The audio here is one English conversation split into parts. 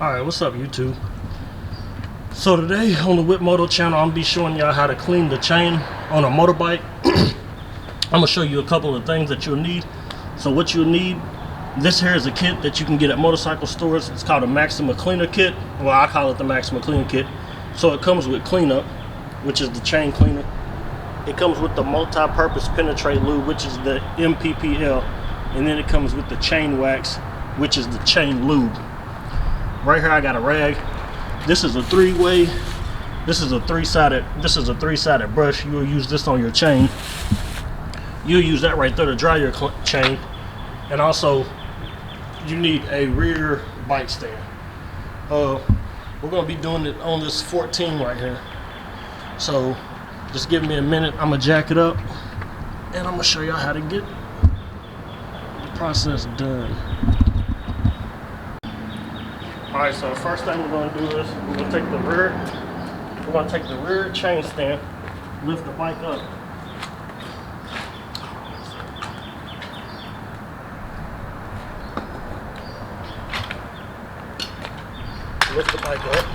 Alright, what's up YouTube? So today on the Whip Moto channel, I'm gonna be showing y'all how to clean the chain on a motorbike. I'm gonna show you a couple of things that you'll need. So what you'll need, this here is a kit that you can get at motorcycle stores. It's called a Maxima Cleaner Kit. Well, I call it the Maxima Cleaner Kit. So it comes with cleanup, which is the chain cleaner. It comes with the multi-purpose penetrate lube, which is the MPPL, and then it comes with the chain wax, which is the chain lube. Right here I got a rag. This is a three-way. This is a three-sided brush. You'll use this on your chain. You'll use that right there to dry your chain. And also you need a rear bike stand. We're gonna be doing it on this 14 right here. So just give me a minute. I'm gonna jack it up and I'm gonna show y'all how to get the process done. Alright, so the first thing we're going to do is we're going to take the rear chain stand, lift the bike up. Lift the bike up.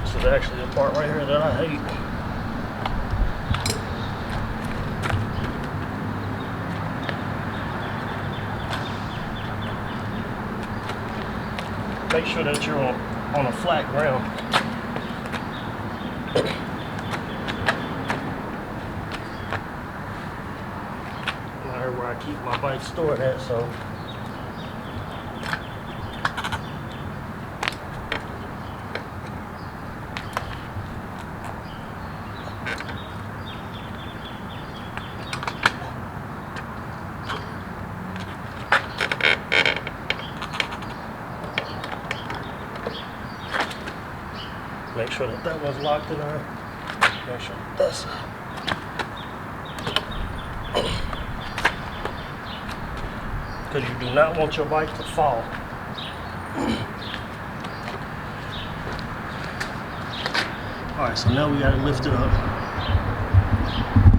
This is actually the part right here that I hate. Make sure that you're on a flat ground. Right here where I keep my bike stored at, so make sure that that one's locked in there. Make sure that that's because you do not want your bike to fall. Alright, so now we gotta lift it up.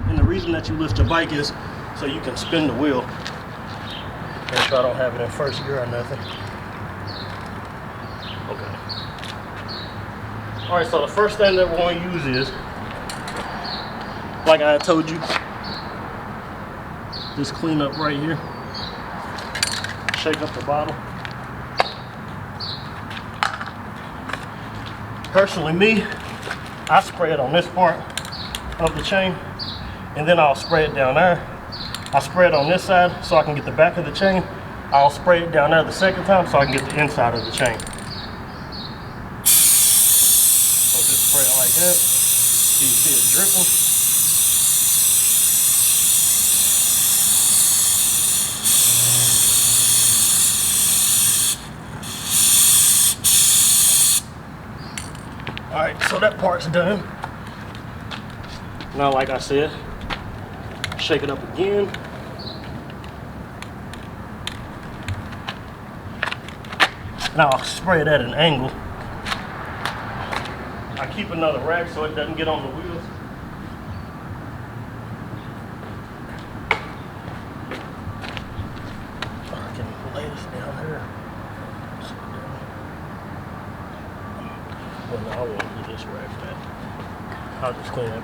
And the reason that you lift your bike is so you can spin the wheel. Make sure I don't have it in first gear or nothing. Okay. Alright, so the first thing that we're going to use is, like I told you, this cleanup right here. Shake up the bottle. Personally, me, I spray it on this part of the chain, and then I'll spray it down there. I spray it on this side so I can get the back of the chain. I'll spray it down there the second time so I can get the inside of the chain. Spray it like that. So you see it dripping. Alright, so that part's done. Now, like I said, shake it up again. Now I'll spray it at an angle. I keep another rag so it doesn't get on the wheels. I can lay this down here. Well, no, I won't do this rag for that. I'll just clean it.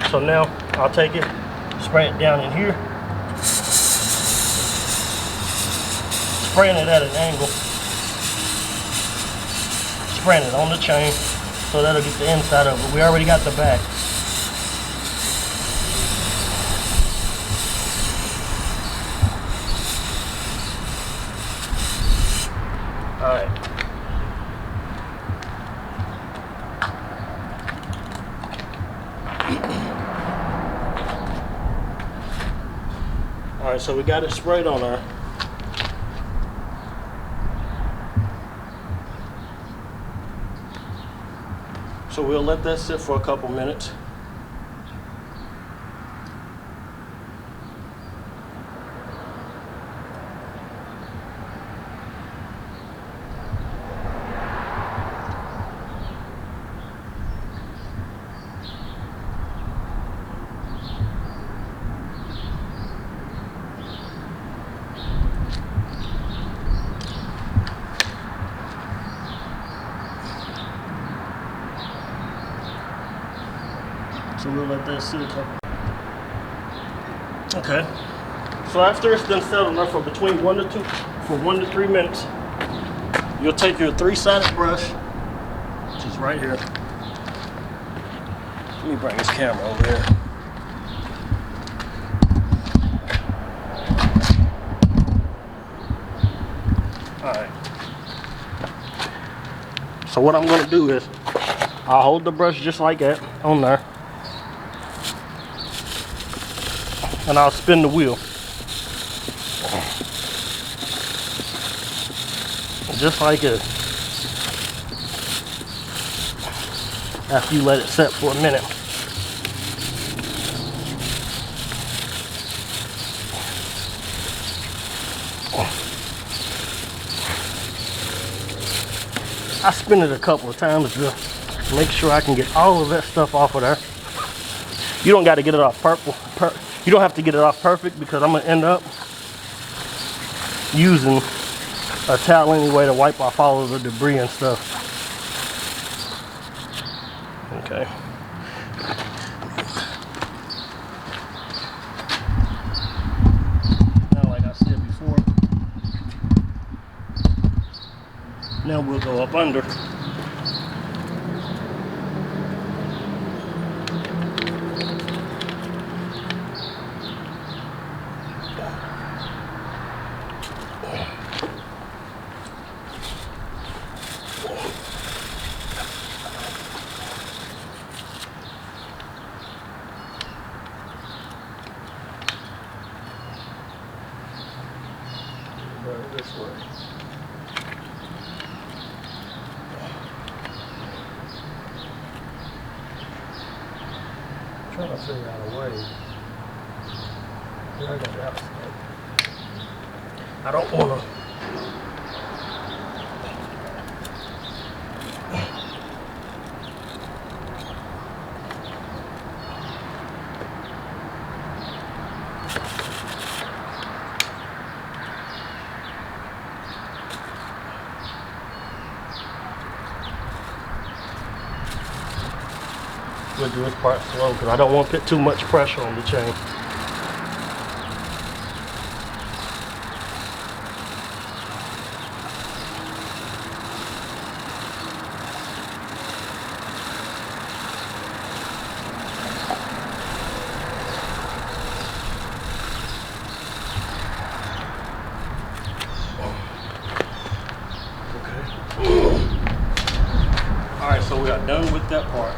So now I'll take it, spray it down in here. Spraying it at an angle. Spraying it on the chain so that'll get the inside of it. We already got the back. Alright. Alright, so we got it sprayed on there. So we'll let that sit for a couple minutes. So we'll let that sit. Okay. So after it's done settled enough for between 1 to 3 minutes, you'll take your 3-sided brush, which is right here. Let me bring this camera over here. Alright. So what I'm going to do is, I'll hold the brush just like that on there. And I'll spin the wheel. Just like it. After you let it set for a minute. I spin it a couple of times to make sure I can get all of that stuff off of there. You don't got to get it off you don't have to get it off perfect, because I'm going to end up using a towel anyway to wipe off all of the debris and stuff. Okay. Now, like I said before, now we'll go up under. This way. I'm trying to figure out a way. Here I got the outside. I don't want to. We'll do this part slow because I don't want to put too much pressure on the chain. Okay. Alright, so we are done with that part.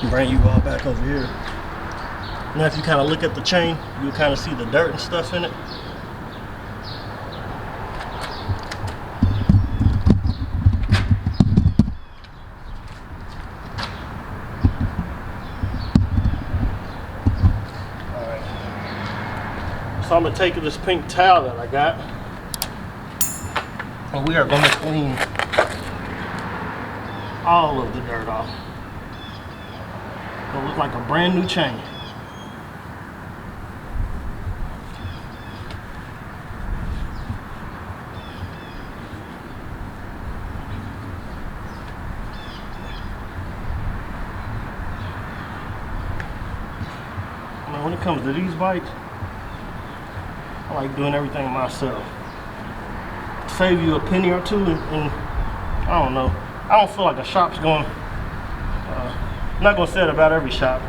Bring you all back over here. Now if you kind of look at the chain, you'll kind of see the dirt and stuff in it. Alright. So I'm going to take this pink towel that I got, and we are going to clean all of the dirt off. It'll look like a brand new chain. Now when it comes to these bikes, I like doing everything myself. Save you a penny or two, and I don't know. I don't feel like a shop's going. I'm not going to say it about every shop.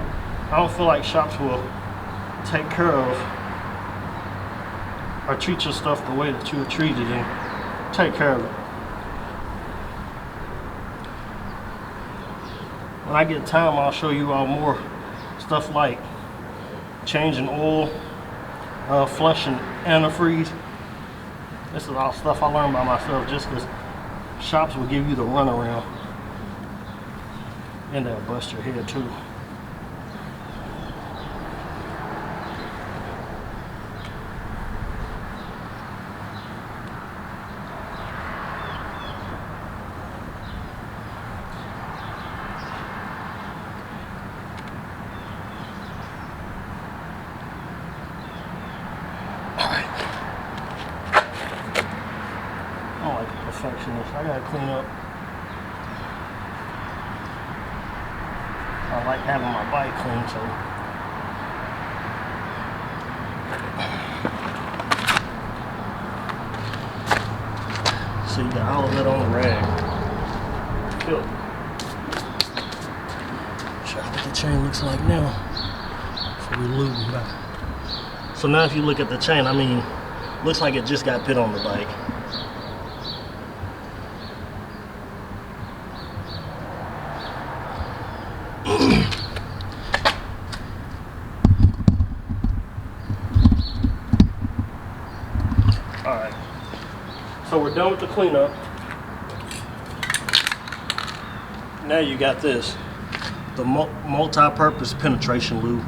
I don't feel like shops will take care of or treat your stuff the way that you would treat it and take care of it. When I get time, I'll show you all more stuff like changing oil, flushing antifreeze. This is all stuff I learned by myself just because shops will give you the runaround. And they'll bust your head too. Alright. I'm like a perfectionist. I gotta clean up I like having my bike clean, so. So you got all of it on the rag. Cool. Show you what the chain looks like now. So we lubing back. So now if you look at the chain, I mean, looks like it just got put on the bike. Alright, so we're done with the cleanup. Now you got this, the multi-purpose penetration lube.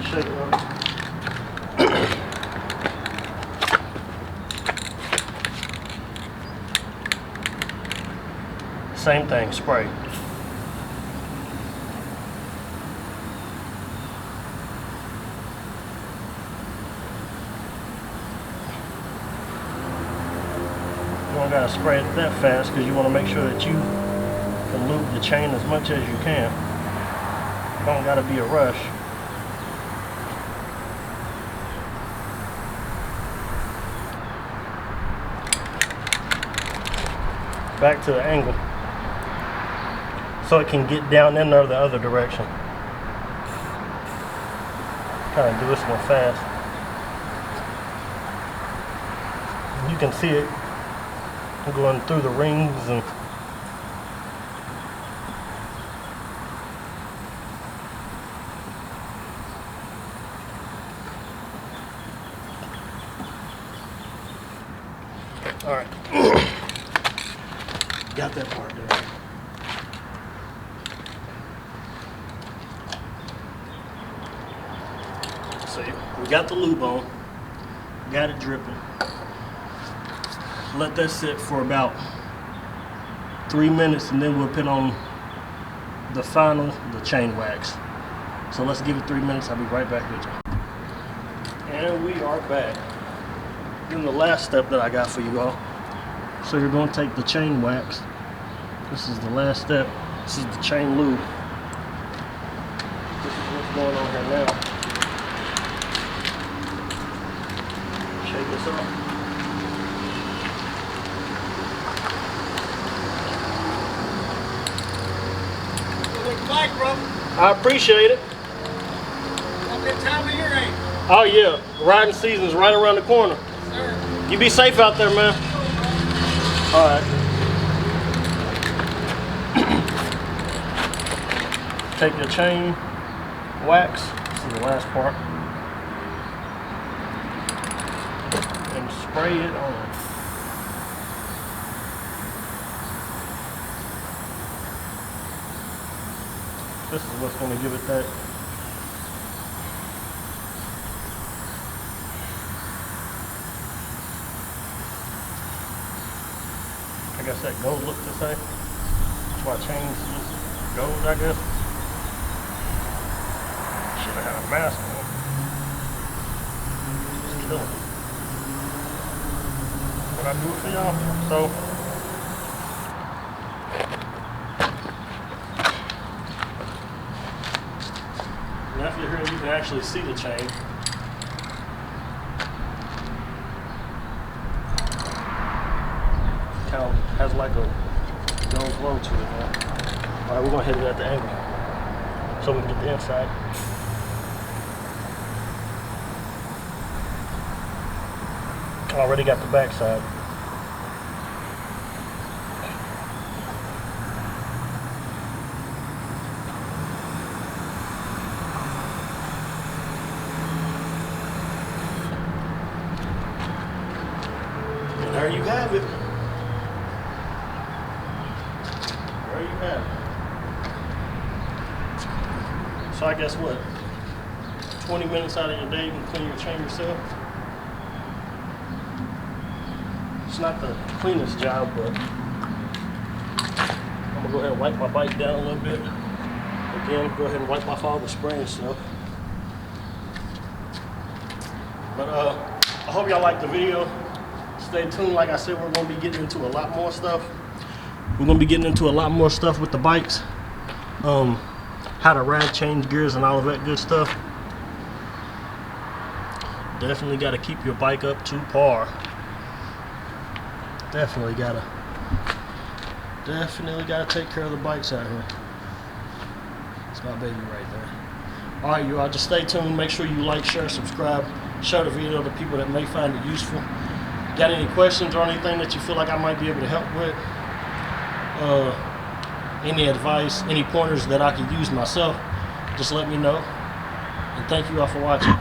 Shake it up. Same thing, spray. You don't gotta spray it that fast because you want to make sure that you can lube the chain as much as you can. It don't gotta be a rush. Back to the angle so it can get down in there the other direction. Kind of do this one fast. You can see it going through the rings and all right. Got that part there. So we got the lube on, got it dripping. Let that sit for about 3 minutes and then we'll put on the chain wax. So let's give it 3 minutes. I'll be right back with you. And we are back. Then the last step that I got for you all. So you're going to take the chain wax. This is the last step. This is the chain lube. This is what's going on here now. Shake this up. Bike, bro. I appreciate it. What good time of year ain't? Oh yeah, riding season's right around the corner. Sir. You be safe out there, man. All right. Take your chain wax. This is the last part, and spray it on. This is what's going to give it that I guess that gold look to say. That's why chains just gold, I guess. Should have had a mask on. Just kill it. What I do it for y'all. So now if you're here, you can actually see the chain. Kind of has like a gold glow to it now. All right, we're gonna hit it at the angle so we can get the inside. Already got the back side. And there you have it. There you have it. So I guess what? 20 minutes out of your day you can clean your chain yourself. It's not the cleanest job, but I'm gonna go ahead and wipe my bike down a little bit. Again, go ahead and wipe off all the spray and stuff. But I hope y'all liked the video. stay tuned. Like I said, we're gonna be getting into a lot more stuff. We're gonna be getting into a lot more stuff with the bikes. How to ride, change gears, and all of that good stuff. Definitely got to keep your bike up to par. Definitely gotta take care of the bikes out here. It's my baby right there. All right, you all, just stay tuned. Make sure you like, share, subscribe, share the video to people that may find it useful. Got any questions or anything that you feel like I might be able to help with? Any advice, any pointers that I could use myself, just let me know. And thank you all for watching.